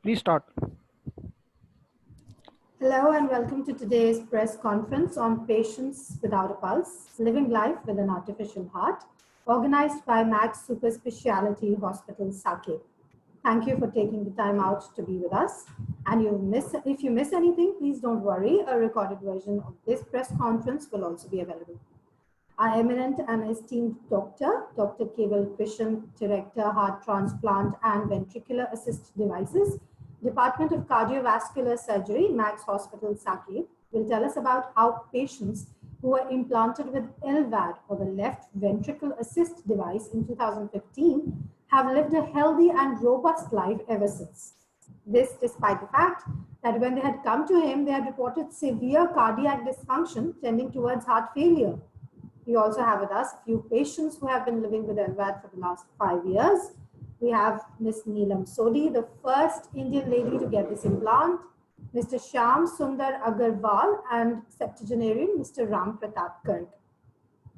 Please start. Hello and welcome to today's press conference on Patients Without a Pulse, Living Life with an Artificial Heart, organized by Max Super Speciality Hospital, Saket. Thank you for taking the time out to be with us. And if you miss anything, please don't worry. A recorded version of this press conference will also be available. Our eminent and esteemed doctor, Dr. Keval Krishan, Director, Heart Transplant and Ventricular Assist Devices, Department of Cardiovascular Surgery, Max Hospital, Saket, will tell us about how patients who were implanted with LVAD, or the left ventricle assist device, in 2015 have lived a healthy and robust life ever since. This despite the fact that when they had come to him, they had reported severe cardiac dysfunction tending towards heart failure. We also have with us a few patients who have been living with LVAD for the last 5 years. We have Ms. Neelam Sodhi, the first Indian lady to get this implant, Mr. Shyam Sundar Agarwal, and septuagenarian Mr. Ram Pratap Garg.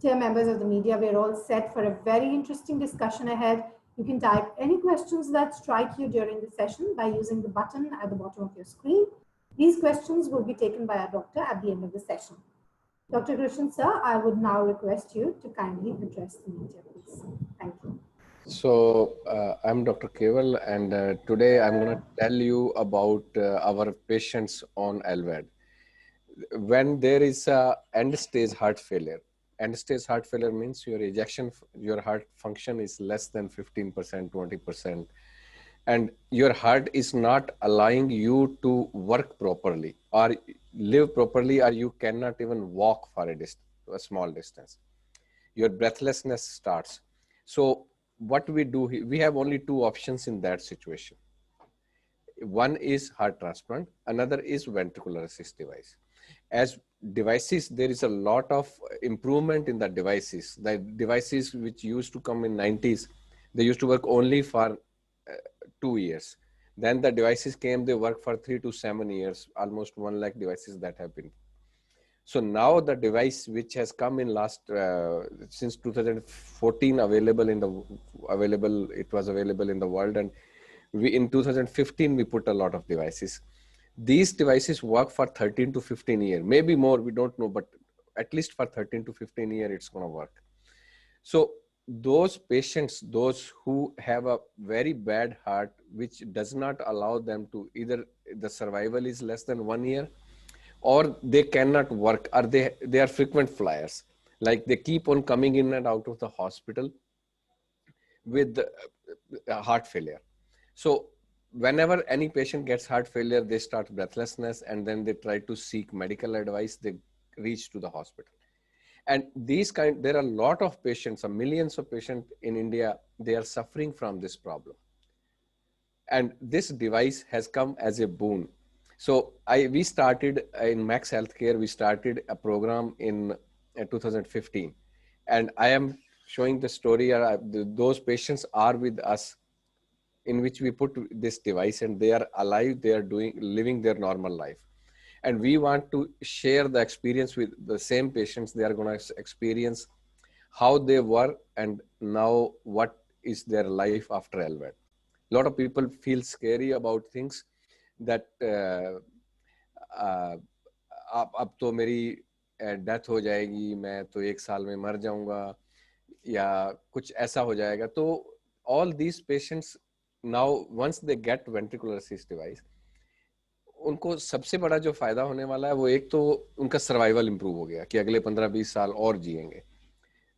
Dear members of the media, we're all set for a very interesting discussion ahead. You can type any questions that strike you during the session by using the button at the bottom of your screen. These questions will be taken by our doctor at the end of the session. Dr. Krishan, sir, I would now request you to kindly address the media, please. Thank you. So, I'm Dr. Keval, and today I'm going to tell you about our patients on LVAD. When there is a end-stage heart failure means your heart function is less than 15%, 20%, and your heart is not allowing you to work properly or live properly, or you cannot even walk for a small distance. Your breathlessness starts. So what we do, we have only two options in that situation. One is heart transplant, another is ventricular assist device. As devices, there is a lot of improvement in the devices. The devices which used to come in 90s, they used to work only for 2 years. Then the devices came, they work for 3 to 7 years, almost 1 lakh devices that have been. So now the device which has come in since 2014 it was available in the world, and in 2015 we put a lot of devices. These devices work for 13 to 15 years, maybe more, we don't know, but at least for 13 to 15 years it's going to work. So those patients, those who have a very bad heart, which does not allow them to, either the survival is less than 1 year, or they cannot work, or they are frequent flyers. Like they keep on coming in and out of the hospital with heart failure. So whenever any patient gets heart failure, they start breathlessness, and then they try to seek medical advice. They reach to the hospital. And there are a lot of patients, millions of patients in India, they are suffering from this problem. And this device has come as a boon. So we started in Max Healthcare, we started a program in 2015. And I am showing the story, those patients are with us, in which we put this device, and they are alive, they are living their normal life. And we want to share the experience with the same patients. They are going to experience how they were and now what is their life after LVAD. A lot of people feel scary about things that अब तो मेरी death हो जाएगी, मैं तो 1 साल में मर जाऊंगा, या कुछ ऐसा हो जाएगा. तो all these patients now, once they get ventricular assist device, उनको सबसे बड़ा जो फायदा होने वाला है, वो एक तो उनका सर्वाइवल इंप्रूव हो गया कि अगले 15-20 साल और जिएंगे.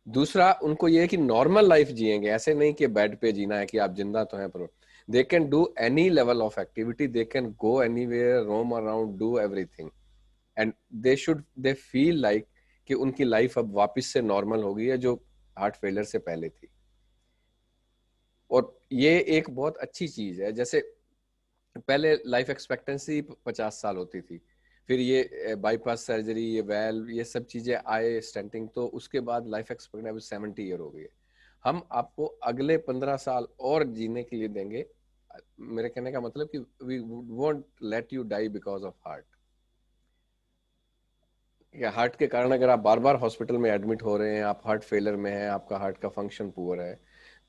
दूसरा, उनको ये है कि नॉर्मल लाइफ जिएंगे, ऐसे नहीं कि बेड पे जीना है कि आप जिंदा तो हैं, पर they can do any level of activity, they can go anywhere, roam around, do everything, and they feel like कि उनकी लाइफ अब वापस से नॉर्मल हो गई है जो हार्ट फेलियर से पहले थी. और ये एक बहुत अच्छी चीज है. जैसे पहले लाइफ एक्सपेक्टेंसी 50 साल होती थी, फिर ये बाईपास सर्जरी, ये वेल्व, ये सब चीजें आए, स्टेंटिंग, तो उसके बाद लाइफ एक्सपेक्टेंसी 70 ईयर हो गई है. हम आपको अगले 15 साल और जीने के लिए देंगे. मेरे कहने का मतलब कि we won't let you die because of heart. Heart के कारण अगर आप बार बार हॉस्पिटल में एडमिट हो रहे हैं, आप हार्ट फेलियर में हैं, आपका हार्ट का फंक्शन पुअर है,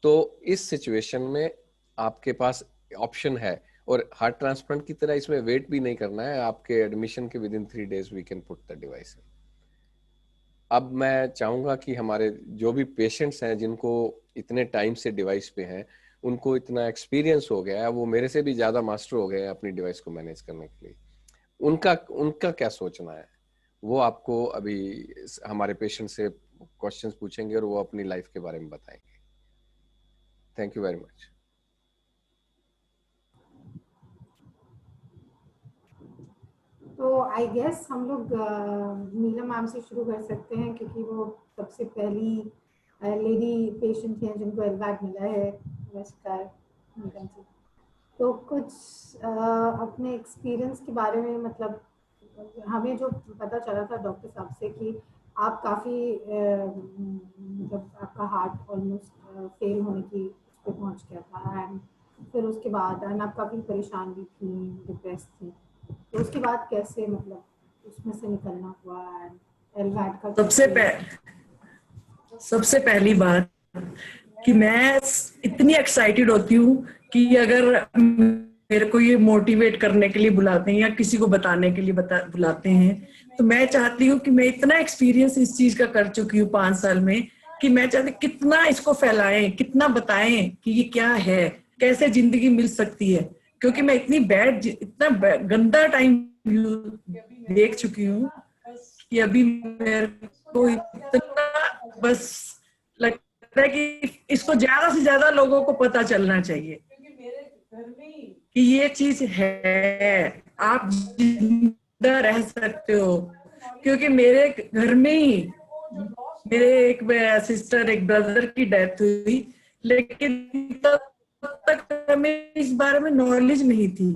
तो इस सिचुएशन में आपके पास ऑप्शन है. और हार्ट ट्रांसप्लांट की तरह इसमें वेट भी नहीं करना है, आपके एडमिशन के within 3 days we can put the device. अब मैं चाहूंगा कि हमारे जो भी पेशेंट्स हैं जिनको इतने टाइम से डिवाइस पे हैं, उनको इतना एक्सपीरियंस हो गया है, वो मेरे से भी ज्यादा मास्टर हो गए हैं अपनी डिवाइस को मैनेज करने के लिए, उनका उनका क्या सोचना है, वो आपको अभी हमारे पेशेंट से क्वेश्चंस पूछेंगे और वो अपनी लाइफ के बारे में बताएंगे। Thank you very much. तो आई गेस हम लोग नीलम मैम से शुरू कर सकते हैं, क्योंकि वो सबसे पहली लेडी पेशेंट हैं जिनको एलवैट मिला है। नमस्कार नीलम जी। तो कुछ अपने एक्सपीरियंस के बारे में, मतलब हमें जो पता चला था डॉक्टर साहब से कि आप काफ़ी मतलब आपका हार्ट ऑलमोस्ट फेल होने की उस पर पहुँच गया था, एंड फिर उसके बाद एंड आप काफ़ी परेशान भी थी, डिप्रेस थी, तो उसके बाद कैसे मतलब उसमें से निकलना हुआ, एंड एलवैट का सबसे पहली बात कि मैं इतनी एक्साइटेड होती हूँ कि अगर मेरे को ये मोटिवेट करने के लिए बुलाते हैं या किसी को बताने के लिए बुलाते हैं, तो मैं चाहती हूँ कि मैं इतना एक्सपीरियंस इस चीज का कर चुकी हूँ 5 साल में, कि मैं चाहती कितना इसको फैलाएं, कितना बताएं कि ये क्या है, कैसे जिंदगी मिल सकती है। क्योंकि मैं इतना गंदा टाइम देख चुकी हूँ कि अभी मेरे को इतना बस लगता है कि इसको ज्यादा से ज्यादा लोगों को पता चलना चाहिए कि ये चीज है, आप जिंदा रह सकते हो। क्योंकि मेरे घर में ही मेरे एक सिस्टर, एक ब्रदर की डेथ हुई, लेकिन तब तक हमें इस बारे में नॉलेज नहीं थी।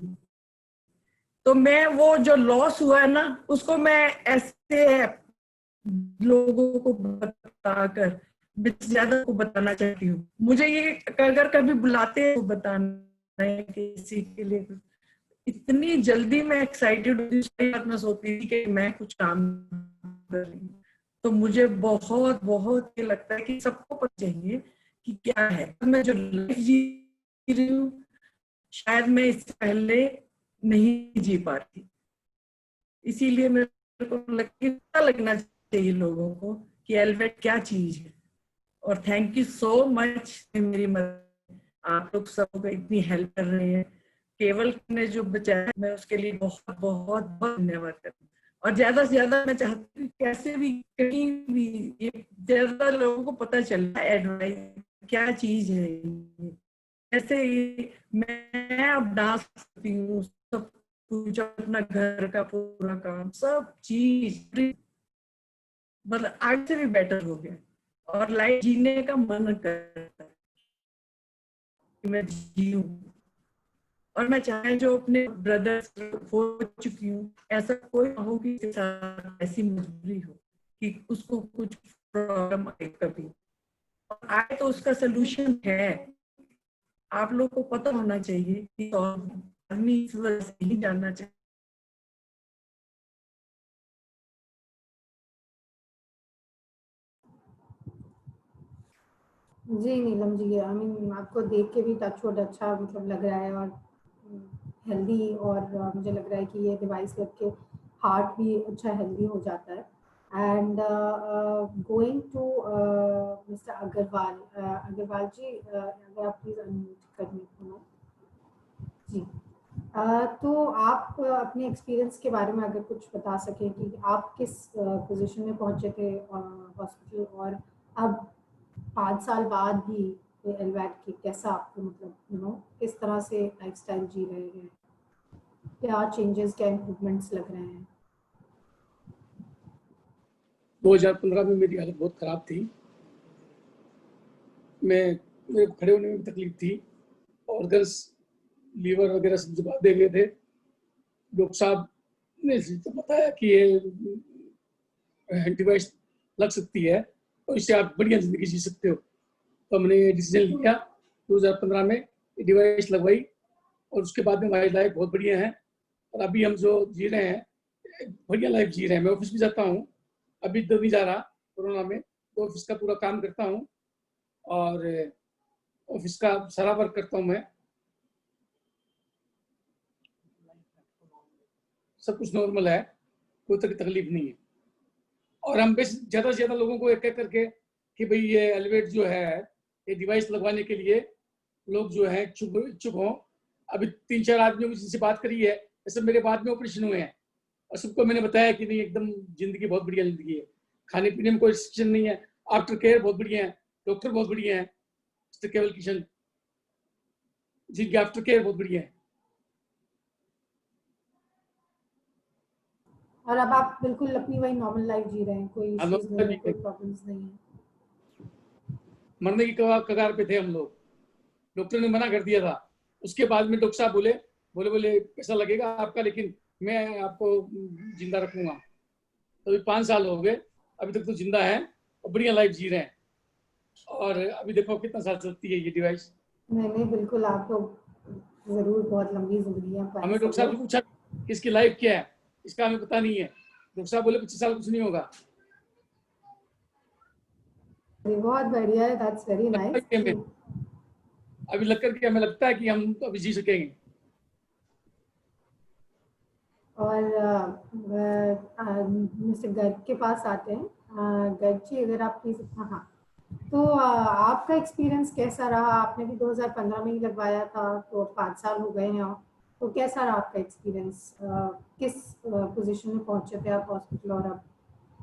तो मैं वो जो लॉस हुआ है ना, उसको मैं ऐसे लोगों को बताकर ज्यादा को बताना चाहती हूँ। मुझे ये अगर कभी बुलाते हैं तो बताना है किसी के लिए, इतनी जल्दी मैं एक्साइटेड होती हूँ, मैं सोचती थी कि मैं कुछ काम कर रही हूँ। तो मुझे बहुत बहुत ये लगता है कि सबको पता चाहिए कि क्या है। मैं जो लाइफ जी रही हूँ शायद मैं इससे पहले नहीं जी पाती, इसीलिए मेरे को पता लगना चाहिए लोगों को कि एलवेट क्या चीज है। और थैंक यू सो मच, मेरी मदद आप लोग सब इतनी हेल्प कर रहे हैं। केवल ने जो बचाया, मैं उसके लिए बहुत बहुत बहुत धन्यवाद करती हूँ। और ज्यादा से ज्यादा मैं चाहती हूँ कैसे भी कहीं भी ये ज्यादा लोगों को पता चलता है एडवाइस क्या चीज है। जैसे मैं अब डांस करती हूँ, सब कुछ अपना घर का पूरा काम सब चीज मतलब आगे से भी बेटर हो गया, और लाइफ जीने का मन करता है कि मैं जीऊं। और मैं चाहे जो अपने ब्रदर्स हो चुकी हूँ, ऐसा कोई ना हो कि इसके साथ ऐसी मजबूरी हो कि उसको कुछ प्रॉब्लम आए कभी, और आए तो उसका सोल्यूशन है। आप लोग को पता होना चाहिए कि आदमी इस वजह से नहीं जानना चाहिए। जी नीलम जी, आई मीन आपको देख के भी टचवुड अच्छा मतलब लग रहा है, और हेल्दी, और मुझे लग रहा है कि ये डिवाइस लग के हार्ट भी अच्छा हेल्दी हो जाता है। And going to Mister Agarwal, Agarwal ji, अगर आप प्लीज अनम्यूट कर लें जी। तो आप अपने एक्सपीरियंस के बारे में अगर कुछ बता सकें कि आप किस पोजीशन में पहुंचे थे हॉस्पिटल, और अब 5 साल बाद भी एलवैट की कैसा आपको मतलब किस तरह से लाइफस्टाइल जी रहे हैं, क्या चेंजेस, क्या इम्प्रूवमेंट्स लग रहे हैं? 2015 में मेरी हालत बहुत ख़राब थी। मेरे खड़े होने में भी तकलीफ थी, ऑर्गन्स लीवर वगैरह सब दबा दे गए थे। डॉक्टर साहब ने तो बताया कि ये डिवाइस लग सकती है और इससे आप बढ़िया ज़िंदगी जी सकते हो। तो हमने ये डिसीजन लिया 2015 में, डिवाइस लगवाई, और उसके बाद में हमारी लाइफ बहुत बढ़िया है। और अभी हम जो जी रहे हैं बढ़िया लाइफ जी रहे हैं। मैं ऑफिस भी जाता हूँ, अभी तो नहीं जा रहा कोरोना में, तो ऑफिस का पूरा काम करता हूँ और ऑफिस का सारा वर्क करता हूँ मैं। सब कुछ नॉर्मल है, कोई तकलीफ नहीं है। और हम बस ज़्यादा से ज़्यादा लोगों को एक कह करके कि भाई ये एलिवेट जो है, ये डिवाइस लगवाने के लिए लोग जो है इच्छुक हों। अभी 3-4 आदमियों की जिनसे बात करी है, ऐसे मेरे बाद में ऑपरेशन हुए हैं, और सबको मैंने बताया कि नहीं, एकदम जिंदगी बहुत बढ़िया जिंदगी है, खाने पीने में कोई रिस्ट्रिक्शन नहीं है, आफ्टर केयर बहुत बढ़िया है, डॉक्टर बहुत बढ़िया है, मिस्टर केवल किशन जिनकी आफ्टर केयर बहुत बढ़िया है। और अब आप बिल्कुल अपनी वही नॉर्मल लाइफ जी रहे हैं, कोई हम इश्यूज नहीं है, लोग कोई प्रॉब्लम्स नहीं है? मरने की कगार पे थे हम लोग, डॉक्टर ने मना कर दिया था। उसके बाद में डॉक्टर साहब बोले बोले बोले पैसा लगेगा आपका, लेकिन मैं आपको जिंदा रखूंगा। तो अभी 5 साल हो गए, अभी तक तो जिंदा है और बढ़िया लाइफ जी रहे हैं। और अभी देखो कितना साल चलती है ये डिवाइस। नहीं नहीं, बिल्कुल आप तो जरूर बहुत लंबी जिंदगी पाएंगे हमें डॉक्टर साहब से पूछा कि इसकी लाइफ क्या है, इसका हमें पता नहीं है। डॉक्टर साहब बोले 25 साल कुछ नहीं होगा। बहुत बढ़िया है, दैट्स वेरी नाइस। अभी लग करके हमें लगता है कि हम तो अभी जी सकेंगे। और मिस्टर गर्ग के पास आते हैं। गर्ग जी, अगर आप प्लीज, हाँ, तो आपका एक्सपीरियंस कैसा रहा? आपने भी 2015 में ही लगवाया था, तो 5 साल हो गए हैं। तो कैसा रहा आपका एक्सपीरियंस? किस पोजीशन में पहुंचे थे आप हॉस्पिटल, और अब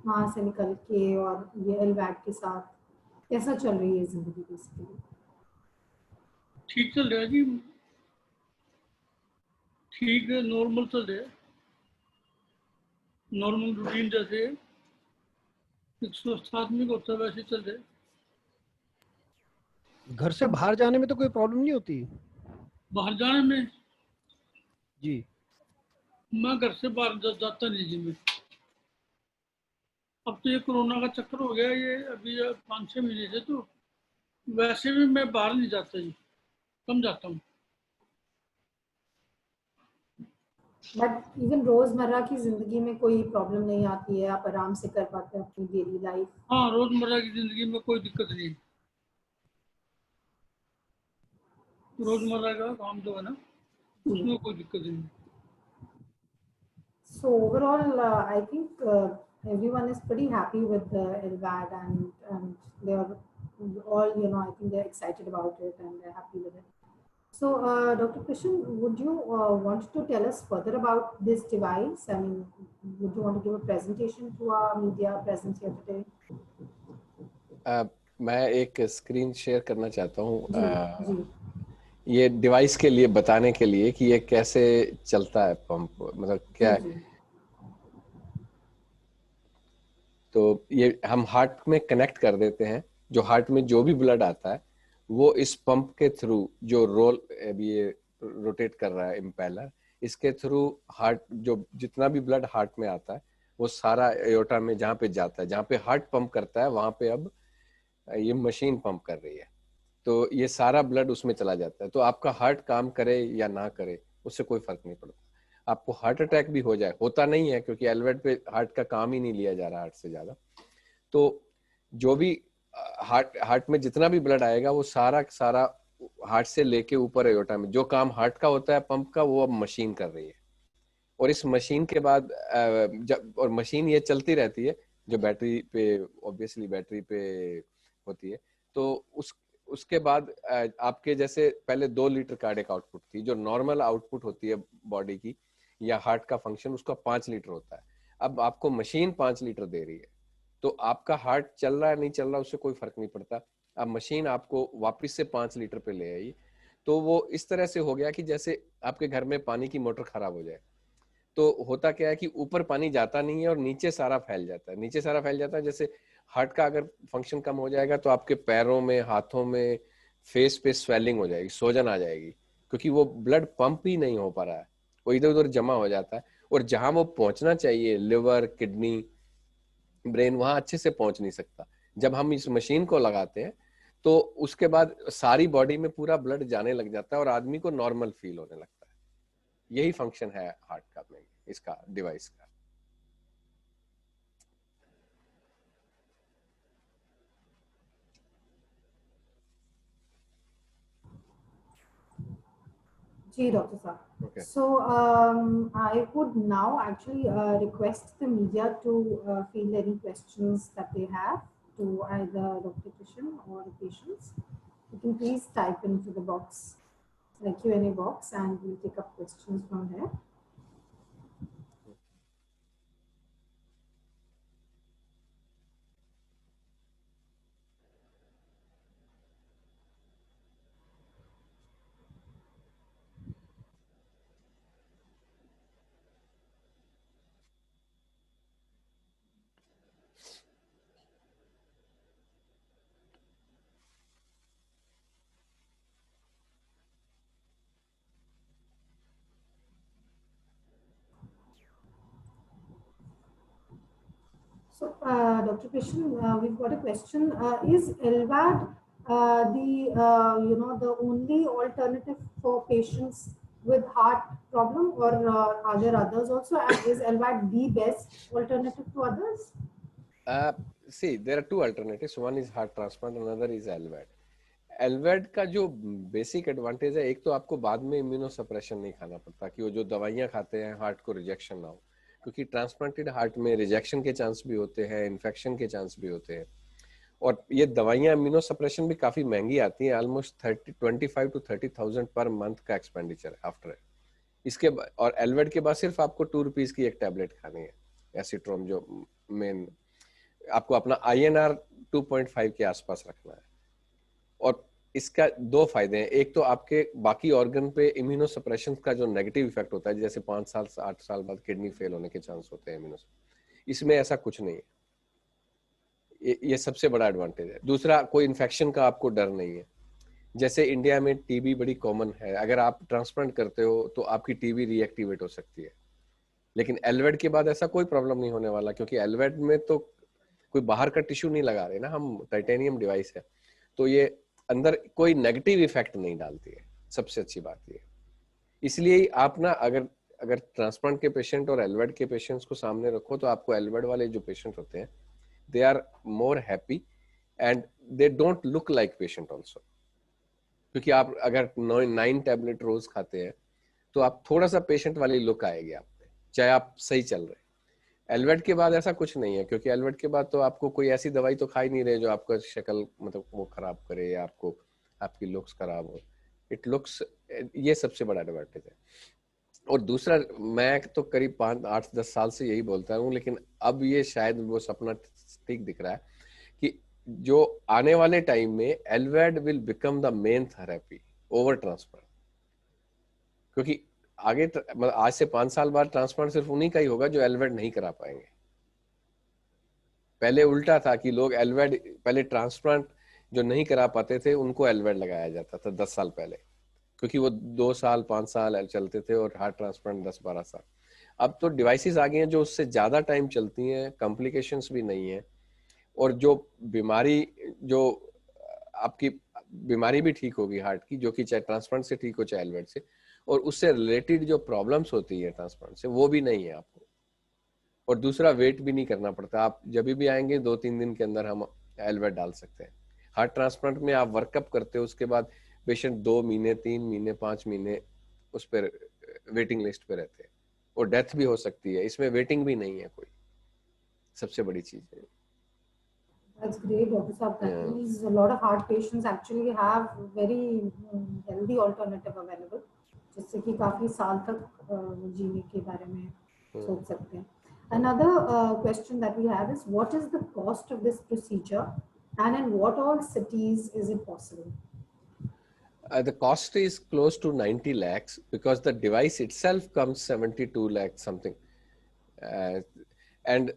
वहाँ से निकल के और ये एलवैट के साथ कैसा चल रही है जिंदगी बेसिकली? ठीक चल रहा है जी, ठीक है, नॉर्मल चल रहा है, नॉर्मल रूटीन जैसे एक स्वस्थ आदमी को होता है वैसे चल रहा है। घर से बाहर जाने में तो कोई प्रॉब्लम नहीं होती? बाहर जाने में जी। मैं घर से बाहर जाता नहीं जी मैं। अब तो ये कोरोना का चक्कर हो गया, ये अभी 5-6 महीने से, तो वैसे भी मैं बाहर नहीं जाता जी, कम जाता हूँ। बट इवन रोजमर्रा की जिंदगी में कोई प्रॉब्लम नहीं आती है? आप आराम से कर पाते हैं अपनी डेली लाइफ? हाँ, रोजमर्रा की जिंदगी में कोई दिक्कत नहीं है। रोजमर्रा का काम जो है ना, उसमें कोई दिक्कत नहीं है। So overall, I think everyone is pretty happy with the LVAD, and they are all, I think they're excited about it and they're happy with it. So, Dr. Krishan, would you want to tell us further about this device? I mean, would you want to give a presentation to our media present here today? मैं एक screen share करना चाहता हूँ जी। ये device के लिए, बताने के लिए कि ये कैसे चलता है पंप, मतलब क्या है। तो ये हम हार्ट में कनेक्ट कर देते हैं, जो हार्ट में जो भी ब्लड आता है वो इस पंप के थ्रू, जो रोल अभी ये रोटेट कर रहा है इम्पेलर, इसके थ्रू हार्ट, जो जितना भी ब्लड हार्ट में आता है वो सारा एयोर्टा में जहाँ पे जाता है, जहाँ पे हार्ट पंप करता है वहां पे अब ये मशीन पंप कर रही है। तो ये सारा ब्लड उसमें चला जाता है। तो आपका हार्ट काम करे या ना करे उससे कोई फर्क नहीं पड़ता। आपको हार्ट अटैक भी हो जाए, होता नहीं है क्योंकि एलवेट पे हार्ट का काम ही नहीं लिया जा रहा हार्ट से ज्यादा। तो जो भी हार्ट में जितना भी ब्लड आएगा वो सारा सारा हार्ट से लेके ऊपर एयोर्टा में जो काम हार्ट का होता है पंप का, वो अब मशीन कर रही है। और इस मशीन के बाद जब, और मशीन ये चलती रहती है जो बैटरी पे, ऑब्वियसली बैटरी पे होती है। तो उसके बाद आपके जैसे पहले 2 लीटर कार्डियक आउटपुट थी, जो नॉर्मल आउटपुट होती है बॉडी की या हार्ट का फंक्शन, उसका 5 लीटर होता है। अब आपको मशीन 5 लीटर दे रही है, तो आपका हार्ट चल रहा है नहीं चल रहा उससे कोई फर्क नहीं पड़ता। अब मशीन आपको वापस से 5 लीटर पे ले आई। तो वो इस तरह से हो गया कि जैसे आपके घर में पानी की मोटर खराब हो जाए, तो होता क्या है कि ऊपर पानी जाता नहीं है और नीचे सारा फैल जाता है, नीचे सारा फैल जाता है। जैसे हार्ट का अगर फंक्शन कम हो जाएगा तो आपके पैरों में, हाथों में, फेस पे स्वेलिंग हो जाएगी, सोजन आ जाएगी, क्योंकि वो ब्लड पंप ही नहीं हो पा रहा है, वो इधर उधर जमा हो जाता है। और जहां वो पहुंचना चाहिए, लिवर, किडनी, ब्रेन, वहां अच्छे से पहुंच नहीं सकता। जब हम इस मशीन को लगाते हैं तो उसके बाद सारी बॉडी में पूरा ब्लड जाने लग जाता है और आदमी को नॉर्मल फील होने लगता है। यही फंक्शन है हार्ट का में, इसका डिवाइस का। Ji, Dr. Saab. Okay. So I would now actually request the media to field any questions that they have to either Dr. Kishan or the patients. You can please type into the box, the Q&A box, and we'll take up questions from there. So, Dr. Krishan, we've got a question. Is LVAD the only alternative for patients with heart problem, or are there others also? And is LVAD the best alternative to others? See, there are two alternatives. One is heart transplant, another is LVAD. LVAD का जो basic advantage है, एक तो आपको बाद में immuno suppression नहीं खाना पड़ता कि वो जो दवाइयाँ खाते हैं हार्ट को रिजेक्शन ना हो, क्योंकि ट्रांसप्लांटेड हार्ट में रिजेक्शन के चांस भी होते हैं, इन्फेक्शन के चांस भी होते हैं, और ये दवाइयाँ इम्यूनो सप्रेशन भी काफी महंगी आती हैं, ऑलमोस्ट 25 to 30,000 पर मंथ का एक्सपेंडिचर आफ्टर इसके और एलवेड के बाद सिर्फ आपको 2 रुपीज की एक टैबलेट खानी है, एसिट्रोम, जो मेन आपको अपना INR 2.5 के आसपास रखना है। और इसका दो फायदे हैं, एक तो आपके बाकी ऑर्गन पे इम्यूनो सप्रेशन का जो नेगेटिव इफेक्ट होता है, जैसे 5 साल 8 साल बाद किडनी फेल होने के चांस होते हैं इम्यूनो, इसमें ऐसा कुछ नहीं है, ये सबसे बड़ा एडवांटेज है। दूसरा, कोई इन्फेक्शन का आपको डर नहीं है। जैसे इंडिया में टीबी बड़ी कॉमन है, अगर आप ट्रांसप्लांट करते हो तो आपकी टीबी रीएक्टिवेट हो सकती है, लेकिन एलवेड के बाद ऐसा कोई प्रॉब्लम नहीं होने वाला, क्योंकि एलवेड में तो कोई बाहर का टिश्यू नहीं लगा रहे ना, हम टाइटेनियम डिवाइस है, तो ये अंदर कोई नेगेटिव इफेक्ट नहीं डालती है, सबसे अच्छी बात ये। इसलिए आप ना अगर ट्रांसप्लांट के पेशेंट और एलवेड के पेशेंट्स को सामने रखो, तो आपको एलवेड वाले जो पेशेंट होते हैं, they are more happy and they don't look like patient also, क्योंकि आप अगर 9 टैबलेट रोज खाते हैं तो आप थोड़ा सा पेशेंट वाली लुक आएगी आप पे, चाहे आप सही चल रहे। एलवेड के बाद ऐसा कुछ नहीं है, क्योंकि एलवेड के बाद तो आपको कोई ऐसी दवाई तो खा ही नहीं रहे जो आपका शक्ल मतलब वो खराब करे या आपको आपकी लुक्स खराब हो। इट लुक्स, ये सबसे बड़ा एडवांटेज है। और दूसरा, मैं तो करीब 5-8-10 साल से यही बोलता हूँ, लेकिन अब ये शायद वो सपना ठीक दिख रहा है कि जो आने वाले टाइम में LVAD will become the main therapy over transplant, क्योंकि आगे मतलब आज से 5 साल बाद ट्रांसप्लांट सिर्फ उन्हीं का ही होगा जो एलवेड नहीं करा पाएंगे। पहले उल्टा था कि लोग एलवेड, पहले ट्रांसप्लांट जो नहीं करा पाते थे उनको एलवेड लगाया जाता था 10 साल पहले, क्योंकि वो 2 साल 5 साल चलते थे, और हार्ट ट्रांसप्लांट 10-12 साल। अब तो डिवाइसेस आ गई हैं जो उससे ज्यादा टाइम चलती हैं, कॉम्प्लिकेशंस भी नहीं है, और जो बीमारी, जो आपकी बीमारी भी ठीक होगी हार्ट की, जो कि चाहे ट्रांसप्लांट से ठीक हो चाहे एलवेड से, और उससे रिलेटेड जो प्रॉब्लम्स होती है ट्रांसप्लांट से, वो भी नहीं है आपको। और दूसरा, वेट भी नहीं करना पड़ता, आप जब भी आएंगे 2-3 दिन के अंदर हम एलवेड डाल सकते हैं। हार्ट ट्रांसप्लांट में आप वर्कअप करते हो, उसके बाद पेशेंट 2 महीने 3 महीने 5 महीने उस पर वेटिंग लिस्ट पे रहते हैं, और डेथ भी हो सकती है, इसमें वेटिंग भी नहीं है कोई, सबसे बड़ी चीज है। That's great, Dr. Saab. That means a lot of heart patients actually have very healthy alternative available, जिससे कि काफी साल तक जीने के बारे में सोच सकते हैं। Another question that we have is, what is the cost of this procedure, and in what all cities is it possible? The cost is close to 90 lakhs because the device itself comes 72 lakhs something. And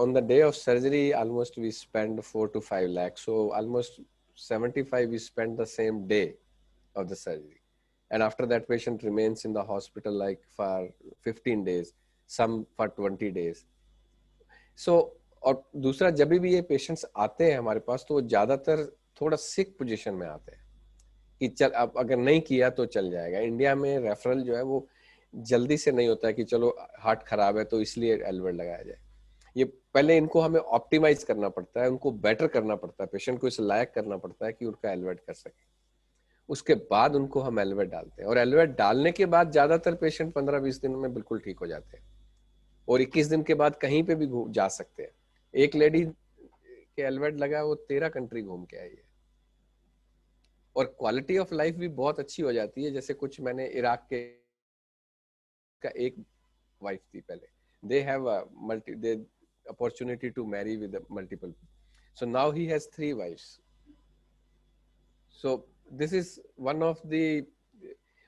on the day of surgery, almost we spend 4 to 5 lakhs. So almost 75 we spend the same day of the surgery. And after that, patient remains in the hospital like for 15 days, some for 20 days. So, और दूसरा, जब भी ये patients आते हैं हमारे पास, तो वो ज्यादातर थोड़ा सिक पोजीशन में आते हैं कि चल अब अगर नहीं किया तो चल जाएगा। इंडिया में रेफरल जो है वो जल्दी से नहीं होता है कि चलो हार्ट खराब है तो इसलिए एलवेड लगाया जाए। ये पहले इनको हमें ऑप्टिमाइज करना पड़ता है, उनको बेटर करना पड़ता है, पेशेंट को इस लायक करना पड़ता है कि उनका एलवेड कर सके। उसके बाद उनको हम एलवेट डालते हैं, और एलवेट डालने के बाद ज्यादातर पेशेंट 15-20 दिन में बिल्कुल ठीक हो जाते हैं, और 21 दिन के बाद कहीं पे भी जा सकते हैं। एक लेडी के एलवेट लगा, वो 13 कंट्री घूम के आई है, और क्वालिटी ऑफ लाइफ भी बहुत अच्छी हो जाती है। जैसे कुछ मैंने इराक के का एक वाइफ थी पहले, they have multi the opportunity to marry with multiple, so now he has 3 wifes. So this is one of the,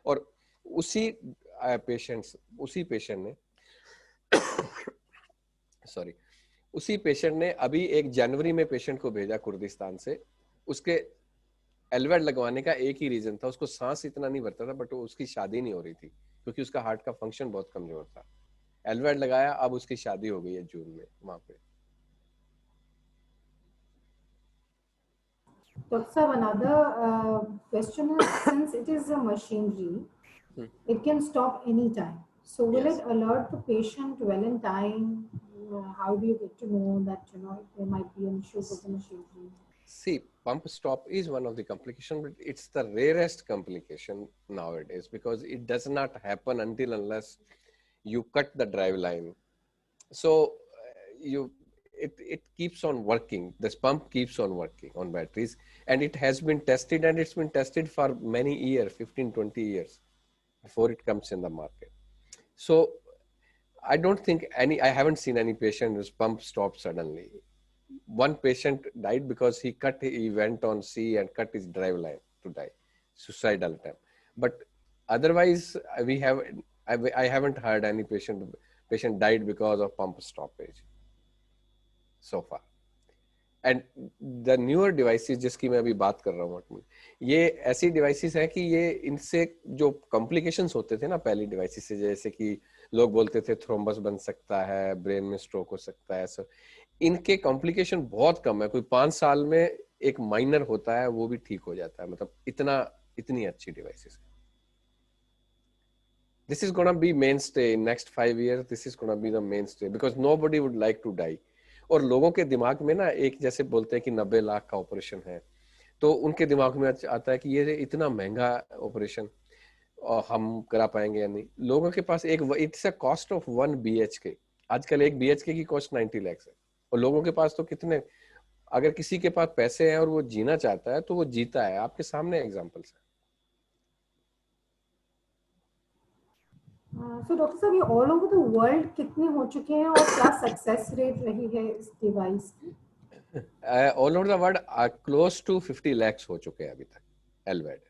और उसी पेशेंट ने सॉरी उसी पेशेंट ने अभी 1 जनवरी में पेशेंट को भेजा कुर्दिस्तान से। उसके एलवेट लगवाने का एक ही रीजन था, उसको सांस इतना नहीं भरता था, बट उसकी शादी नहीं हो रही थी क्योंकि उसका हार्ट का फंक्शन बहुत कमजोर था। एलवेट लगाया, अब उसकी शादी हो गई है जून में वहां पे। Dr. Sir, another question is, since it is a machinery, it can stop anytime. So will Yes. it alert the patient well in time? How do you get to know that, there might be an issue with the machinery? See, pump stop is one of the complication, but it's the rarest complication nowadays because it does not happen until unless you cut the drive line. So it keeps on working. This pump keeps on working on batteries, and it has been tested, and it's been tested for many years, 15-20 years before it comes in the market. So I don't think I haven't seen any patient whose pump stopped suddenly. One patient died because he went on sea and cut his drive line to die, suicidal attempt. But otherwise, I haven't heard any patient died because of pump stoppage so far. And the newer devices जिसकी मैं अभी बात कर रहा हूँ, ये ऐसी devices हैं कि ये इनसे जो complications होते थे ना पहली devices से, जैसे कि लोग बोलते थे थ्रोम्बस बन सकता है, ब्रेन में स्ट्रोक हो सकता है, सब इनके कॉम्प्लिकेशन बहुत कम है। कोई 5 साल में एक माइनर होता है, वो भी ठीक हो जाता है। मतलब इतनी अच्छी डिवाइसेस है। This is gonna be mainstay in next 5 years. This is gonna be the mainstay because nobody would like to die. और लोगों के दिमाग में ना एक, जैसे बोलते हैं कि 90 लाख का ऑपरेशन है, तो उनके दिमाग में आता है कि ये इतना महंगा ऑपरेशन और हम करा पाएंगे या नहीं। लोगों के पास it's a cost of 1 BHK। आजकल 1 BHK की कॉस्ट 90 lakhs है, और लोगों के पास तो कितने, अगर किसी के पास पैसे हैं और वो जीना चाहता है तो वो जीता है। आपके सामने एग्जांपल्स है। So डॉक्टर साहब, ये ऑल ओवर द वर्ल्ड कितने हो चुके हैं और क्या सक्सेस रेट रही है इस डिवाइस की? All over the world close to 50 lakhs हो चुके हैं अभी तक एलवेड।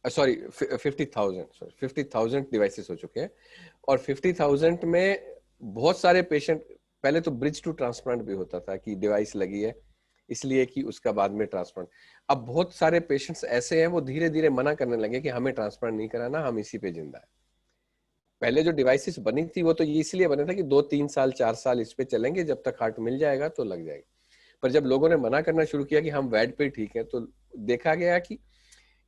सॉरी 50,000 डिवाइसेस हो चुके हैं, और 50,000 में बहुत सारे पेशेंट, पहले तो ब्रिज टू ट्रांसप्लांट भी होता था कि डिवाइस लगी है इसलिए कि उसका बाद में ट्रांसप्लांट। अब बहुत सारे पेशेंट्स ऐसे हैं वो धीरे धीरे मना करने लगे कि हमें ट्रांसप्लांट नहीं कराना, हम इसी पे जिंदा है। पहले जो डिवाइसेस बनी थी वो तो ये इसलिए बने था कि 2-3 साल 4 साल इस पे चलेंगे, जब तक हार्ट मिल जाएगा तो लग जाएगी। पर जब लोगों ने मना करना शुरू किया कि हम वैड पे ठीक है, तो देखा गया कि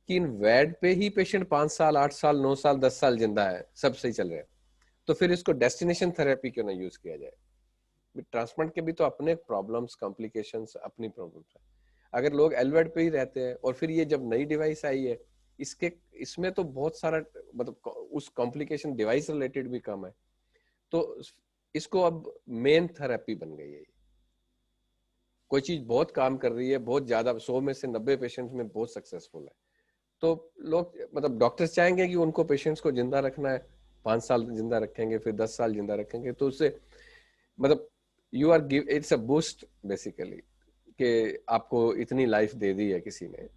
इन वैड पे ही पेशेंट 5 साल 8 साल 9 साल 10 साल जिंदा है, सब सही चल रहा है, तो फिर इसको डेस्टिनेशन थेरेपी क्यों ना यूज किया जाए। ट्रांसप्लांट के भी तो अपने प्रॉब्लम्स, कॉम्प्लिकेशंस, अपनी प्रॉब्लम्स है। अगर लोग एलवेड पे ही रहते हैं, और फिर ये जब नई डिवाइस आई है इसमें तो बहुत सारा, मतलब उस कॉम्प्लिकेशन डिवाइस रिलेटेड भी कम है, तो इसको अब मेन थेरेपी बन गई है। कोई चीज बहुत काम कर रही है, बहुत ज्यादा, 100 में से 90 पेशेंट्स में बहुत सक्सेसफुल है, तो लोग, मतलब डॉक्टर्स चाहेंगे कि उनको पेशेंट्स को जिंदा रखना है, 5 साल जिंदा रखेंगे, फिर 10 साल जिंदा रखेंगे, तो उससे मतलब you are give, it's a boost basically कि आपको इतनी लाइफ दे दी है किसी ने।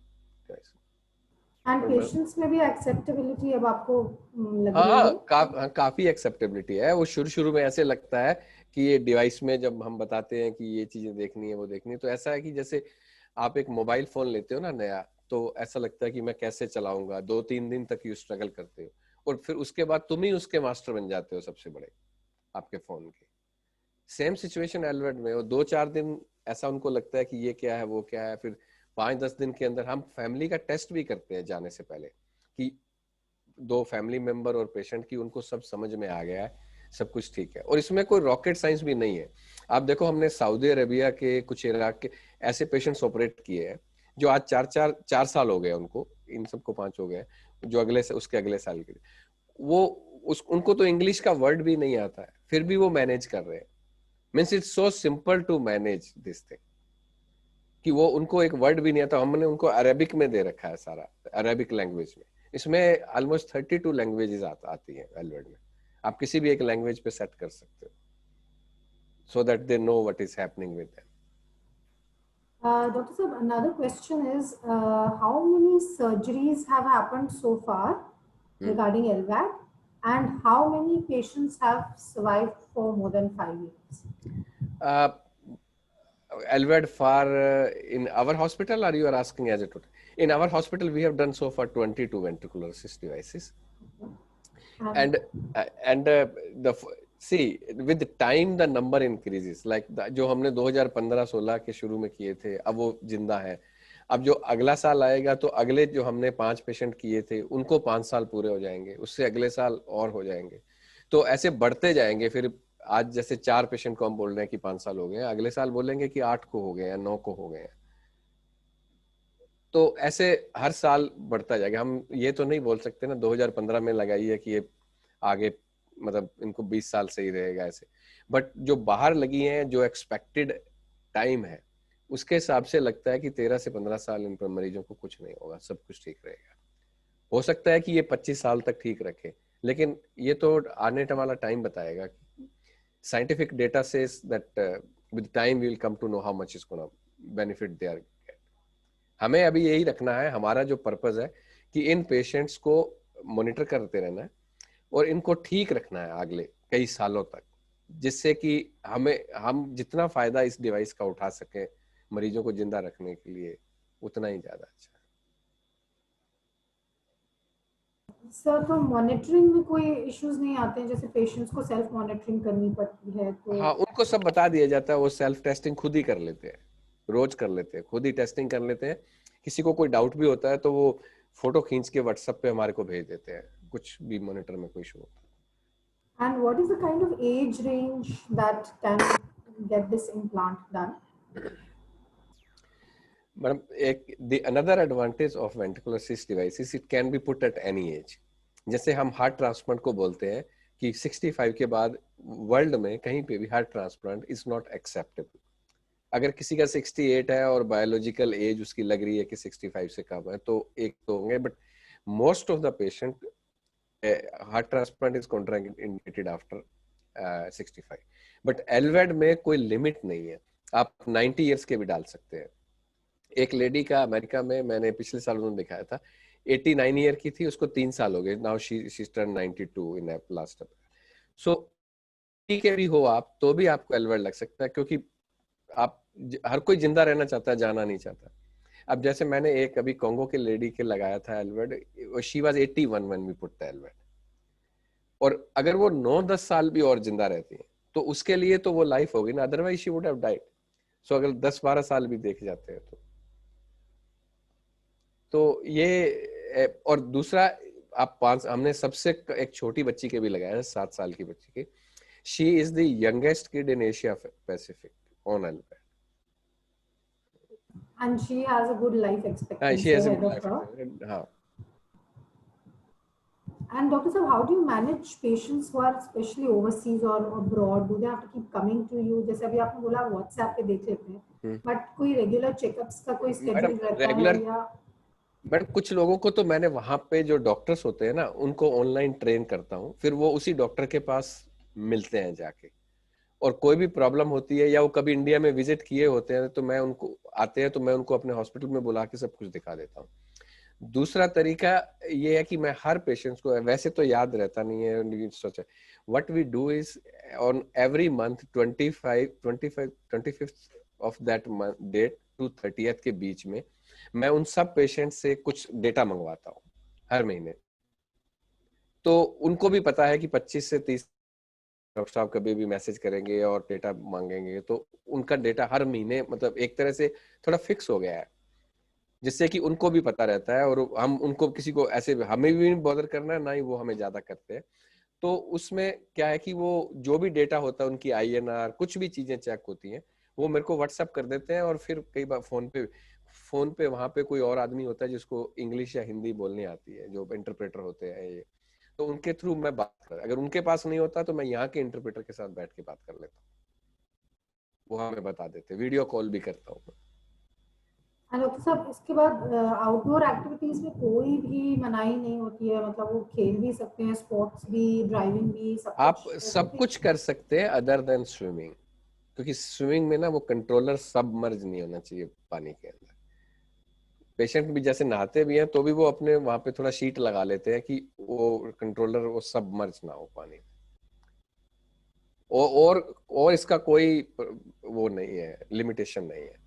एंड पेशेंट्स में भी एक्सेप्टेबिलिटी अब आपको लग रही है? काफी एक्सेप्टेबिलिटी है। वो शुरू में ऐसे लगता है कि ये डिवाइस में जब हम बताते हैं कि ये चीजें देखनी है, वो देखनी है, तो ऐसा है कि जैसे आप एक मोबाइल फोन लेते हो ना नया, तो ऐसा लगता है कि मैं कैसे चलाऊंगा, 2-3 दिन तक यू स्ट्रगल करते हो, और फिर उसके बाद तुम ही उसके मास्टर बन जाते हो, सबसे बड़े आपके फोन के। सेम सिचुएशन एलवेड में, वो 2-4 दिन ऐसा उनको लगता है कि ये क्या है, वो क्या है, फिर 5-10 दिन के अंदर हम फैमिली का टेस्ट भी करते हैं जाने से पहले कि 2 फैमिली मेंबर और पेशेंट की, उनको सब समझ में आ गया है, सब कुछ ठीक है। और इसमें कोई रॉकेट साइंस भी नहीं है। आप देखो, हमने सऊदी अरेबिया के, कुछ इराक के ऐसे पेशेंट्स ऑपरेट किए हैं जो आज 4 साल हो गए उनको, इन सबको 5 हो गए, जो अगले से उसके अगले साल के लिए, वो उनको तो इंग्लिश का वर्ड भी नहीं आता है, फिर भी वो मैनेज कर रहे हैं। Means it's so simple to manage this thing कि वो उनको एक वर्ड भी नहीं आता। हमने उनको अरेबिक में दे रखा है सारा, अरेबिक लैंग्वेज में। इसमें ऑलमोस्ट 32 लैंग्वेजेस आती हैं एलवर्ड में। आप किसी भी एक लैंग्वेज पे सेट कर सकते हो, so that they know what is happening with them. Dr. Sab, another question is, how many surgeries have happened so far regarding LVAD, and how many patients have survived for more than 5 years? LVAD for in our hospital, or you are asking as a total? In our hospital, we have done so far 22 ventricular assist devices. And the see, with time the number increases. Like जो हमने 2015-16 के शुरू में किए थे, अब वो जिंदा है। अब जो अगला साल आएगा तो अगले जो हमने 5 पेशेंट किए थे उनको 5 साल पूरे हो जाएंगे, उससे अगले साल और हो जाएंगे, तो ऐसे बढ़ते जाएंगे। फिर आज जैसे 4 पेशेंट को हम बोल रहे हैं कि 5 साल हो गए, अगले साल बोलेंगे कि 8 को हो गए या 9 को हो गए। तो ऐसे हर साल बढ़ता जाएगा। हम ये तो नहीं बोल सकते ना 2015 में लगाई है कि ये आगे मतलब इनको 20 साल से ही रहेगा ऐसे, बट जो बाहर लगी हैं, जो एक्सपेक्टेड टाइम है उसके हिसाब से लगता है कि 13 से 15 साल इन पर मरीजों को कुछ नहीं होगा, सब कुछ ठीक रहेगा। हो सकता है कि ये 25 साल तक ठीक रखे, लेकिन ये तो आने वाला टाइम बताएगा। Scientific data says that with time we will come to know how much is gonna benefit they are. हमें अभी यही रखना है, हमारा जो पर्पस है कि इन पेशेंट्स को मॉनिटर करते रहना है और इनको ठीक रखना है अगले कई सालों तक, जिससे कि हम जितना फायदा इस डिवाइस का उठा सके मरीजों को जिंदा रखने के लिए उतना ही ज्यादा अच्छा है। सर, तो मॉनिटरिंग में कोई इश्यूज नहीं आते हैं? जैसे पेशेंट्स को सेल्फ मॉनिटरिंग करनी पड़ती है तो? हाँ, उनको सब बता दिया जाता है, वो सेल्फ टेस्टिंग खुद ही कर लेते हैं, रोज कर लेते हैं, खुद ही टेस्टिंग कर लेते हैं। किसी को कोई डाउट भी होता है तो वो फोटो खींच के व्हाट्सएप पे हमारे को भेज देते हैं, कुछ भी मॉनिटर में कोई इशू होता है। And what is the kind of age range that can get this implant done? Madam, another advantage of ventricular assist devices, it can be put at any age. जैसे हम हार्ट ट्रांसप्लांट को बोलते हैं कि 65 के बाद वर्ल्ड में कहीं पे भी heart transplant is not acceptable. अगर किसी का 68 है और बायोलॉजिकल एज उसकी लग रही है कि 65 से कम है तो एक तो होंगे, but most of the patient heart transplant is contraindicated after 65। But LVAD में कोई लिमिट नहीं है, आप 90 इयर्स के भी डाल सकते हैं। एक लेडी का अमेरिका में मैंने पिछले साल उन्होंने दिखाया था, 89 ईयर की थी, उसको 3 साल हो गए, now she turn 92 in last. So ठीक है, भी हो आप तो भी आपको एलवेड लग सकता है, क्योंकि आप हर कोई जिंदा रहना चाहता है, जाना नहीं चाहता। अब जैसे मैंने एक अभी कांगो के लेडी के लगाया था LVAD, she was 81 when we put the LVAD, और अगर वो 9-10 साल भी और जिंदा रहती है तो उसके लिए तो वो लाइफ होगी ना, otherwise she would have died. So अगर 10-12 साल भी देख जाते हैं तो ये, और दूसरा आप हमने सबसे एक छोटी बच्ची के भी लगाया है, 7 साल की बच्ची के। She is the youngest kid in Asia Pacific on LVAD, and she has a good life expectancy she has a ahead good of her. life. हाँ. And Dr. Sir, how do you manage patients who are especially overseas or abroad? Do they have to keep coming to you? जैसे अभी आपने बोला WhatsApp पे देख लेते हैं, but कोई रेगुलर चेकअप्स का कोई स्केड्यूल रहता है या? बट कुछ लोगों को तो मैंने वहां पे जो डॉक्टर्स होते हैं ना उनको ऑनलाइन ट्रेन करता हूँ, फिर वो उसी डॉक्टर के पास मिलते हैं जाके, और कोई भी प्रॉब्लम होती है या वो कभी इंडिया में विजिट किए होते हैं तो मैं उनको आते हैं तो मैं उनको अपने हॉस्पिटल में बुला के सब कुछ दिखा देता हूँ। दूसरा तरीका ये है कि मैं हर पेशेंट्स को, वैसे तो याद रहता नहीं है, सोचा what we do is on every month 25th of that date to 30th के बीच में मैं उन सब पेशेंट से कुछ डेटा मंगवाता हूँ हर महीने। तो उनको भी पता है कि 25 से 30 डॉक्टर साहब कभी भी मैसेज करेंगे और डेटा मांगेंगे, तो उनका डेटा हर महीने मतलब एक तरह से थोड़ा फिक्स हो गया है, जिससे कि उनको भी पता रहता है, और हम उनको किसी को ऐसे हमें भी नहीं बॉदर करना है, ना ही वो हमें ज्यादा करते हैं। तो उसमें क्या है कि वो जो भी डेटा होता है उनकी INR कुछ भी चीजें चेक होती हैं, वो मेरे को व्हाट्सएप कर देते हैं, और फिर कई बार फोन पे वहां पे कोई और आदमी होता है जिसको इंग्लिश या हिंदी बोलनी आती है, जो इंटरप्रेटर होते हैं ये, तो उनके थ्रू मैं बात कर, अगर उनके पास नहीं होता तो मैं यहाँ के इंटरप्रेटर के साथ बैठ के बात कर लेता हूँ, वो हमें बता देते, वीडियो कॉल भी करता हूँ। डॉक्टर साहब, इसके बाद आउटडोर एक्टिविटीज में कोई भी मनाही नहीं होती है, मतलब वो खेल भी सकते हैं, स्पोर्ट्स भी, ड्राइविंग भी, सब आप कुछ सब कुछ कर सकते हैं अदर देन स्विमिंग, क्योंकि स्विमिंग में ना वो कंट्रोलर सबमर्ज नहीं होना चाहिए पानी के अंदर। पेशेंट भी जैसे नहाते भी हैं तो भी वो अपने वहां पे थोड़ा शीट लगा लेते हैं कि वो कंट्रोलर वो सबमर्ज ना हो पानी में। और इसका कोई वो नहीं है, लिमिटेशन नहीं है।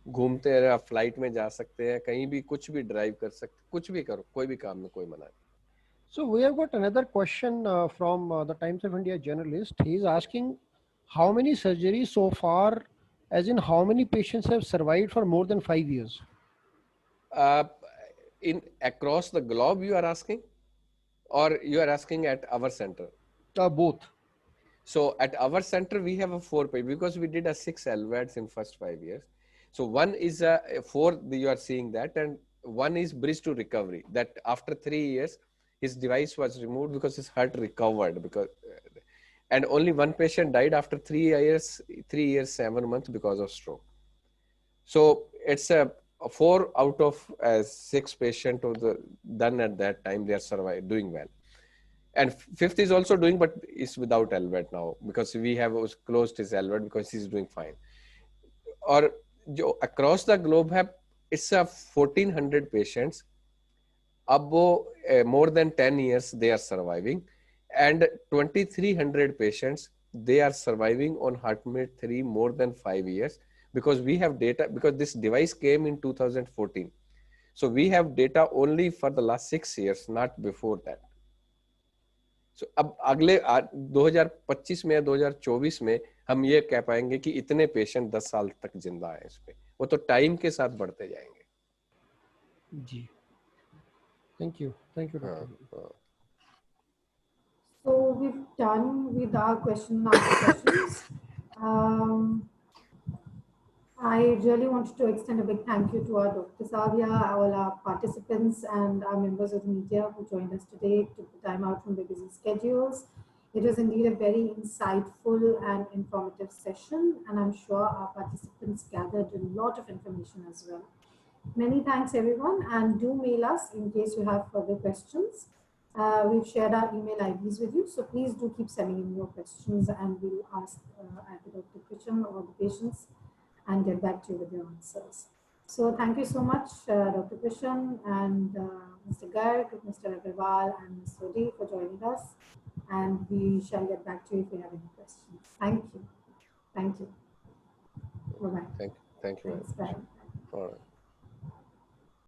घूमते रहे, आप फ्लाइट में जा सकते हैं, कहीं भी कुछ भी ड्राइव कर सकते, कुछ भी करो, कोई भी काम में कोई मना नहीं। So we have got another question from the Times of India journalist. He is asking how many surgeries so far, as in how many patients have survived for more than 5 years? Uh, in across the globe you are asking, or you are asking at our center? Both. So at our center we have a 4 page, because we did a 6 LVADs in first 5 years. So one is a 4, you are seeing that, and one is bridge to recovery, that after 3 years his device was removed because his heart recovered, because and only one patient died after 3 years 7 months because of stroke. So it's a 4 out of 6 patient of the done at that time, they are survived, doing well. And fifth is also doing, but is without LVAD now, because we have closed his LVAD because he's doing fine. और जो across the globe है, it's a 1400 patients. अब वो more than 10 years they are surviving, and 2300 patients they are surviving on HeartMate 3 more than 5 years, because we have data, because this device came in 2014. So we have data only for the last 6 years, not before that. So अब अगले 2025 में या 2024 में हम ये कह पाएंगे कि इतने पेशेंट 10 साल तक जिंदा है इस पे, वो तो टाइम के साथ बढ़ते जाएंगे। जी, thank you हाँ, doctor. हाँ। So we've done with our question and answer sessions. I really wanted to extend a big thank you to our Dr. Savia, all our participants and our members of the media who joined us today, took the time out from their busy schedules. It was indeed a very insightful and informative session, and I'm sure our participants gathered a lot of information as well. Many thanks everyone, and do mail us in case you have further questions. We've shared our email IDs with you, so please do keep sending in your questions, and we'll ask either Dr. Krishan or the patients and get back to you with your answers. So thank you so much, Dr. Krishan and Mr. Garg, Mr. Agarwal, and Ms. Sodhi for joining us. And we shall get back to you if you have any questions. Thank you. Thank you. Bye-bye. Thank you very Thanks, much. bye. All right.